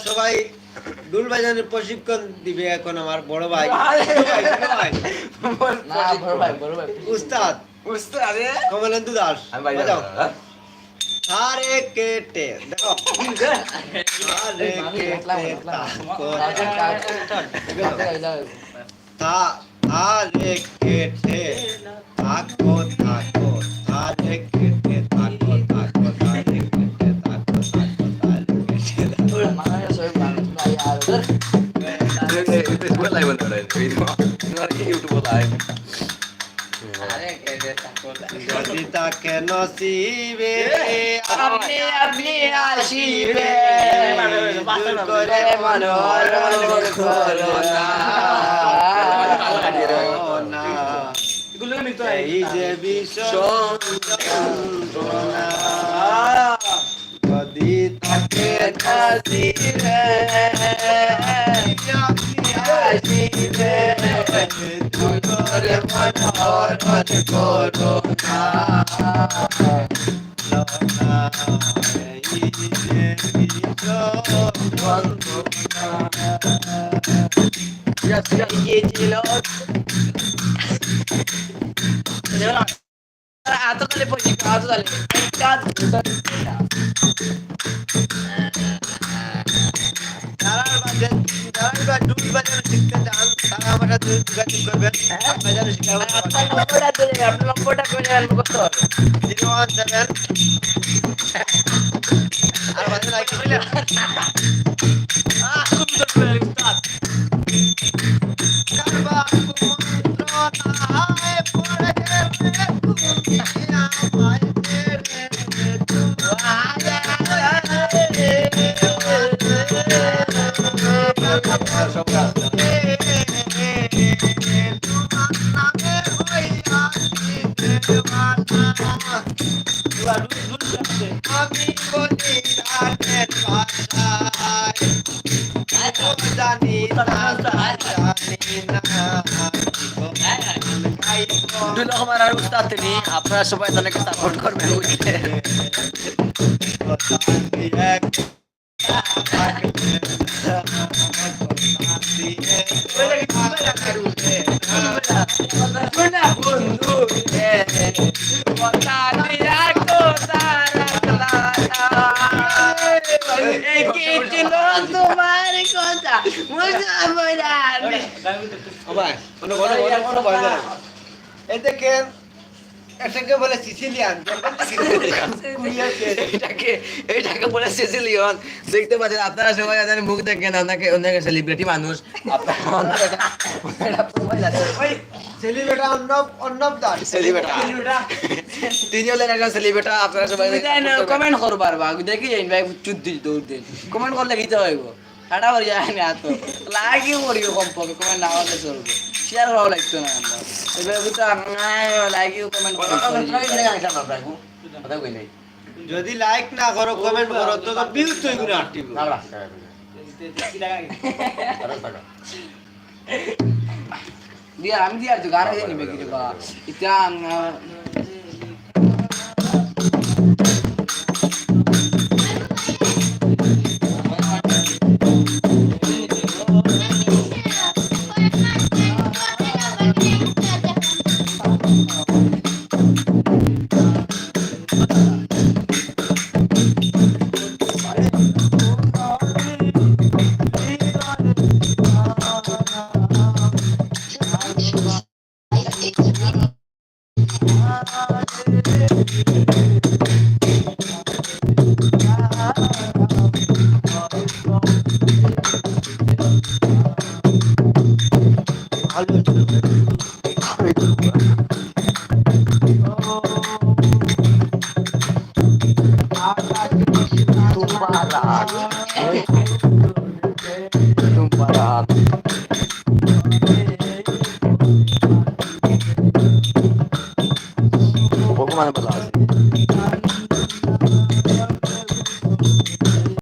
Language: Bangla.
সবাই দুল বাজানোর প্রশিক্ষণ দিবে এখন আমার বড় ভাই উস্তাদ কমলেন্দু দাস আরে কেটে দেখো আরে আরে কেটে থাকো থাকো আরে কেটে থাকো থাকো আরে কেটে থাকো থাকো আরে যদি তাকে নসিবে আপনি আপনি আসিবে করে মনোরণ করোনা এই যে বিশ্বনা যদি তাকে আসিবে আসিবে করে মনোরণ corona Atau kali pergi ke atau kali dulu kemarin Ustaz ini apa supaya tanda kita support korban तुम्हारी cosa mucho apoyarme দেখেন এটাকে বলে সিসিলিয়ান এটাকে বলে সিসিলিয়ন দেখতে পাচ্ছেন আপনারা সবাই জানেন মুখ দেখেন অনেক সেলিব্রিটি মানুষ সেলিব্রিটি অন্নব দাস তিনি হলেন একজন সেলিব্রিটি আপনারা সবাই কমেন্ট করবার বা দেখি ভাই চুদ্দি দৌড় দিন কমেন্ট করলে গীতে হইব ঠাডা হয়ে যায় না তো লাগিও করিব কমপক্ষে কমেন্ট না হলে চলবে শেয়ার হওয়া লাগতো না আমরা এবার বুঝতে লাগিও কমেন্ট যদি লাইক না করো কমেন্ট করো তো ভিউজ তো এগুলো আটটিব দিয়া আমি দিয়া তো গানে নিবে কি বা ইতা Tumbaran.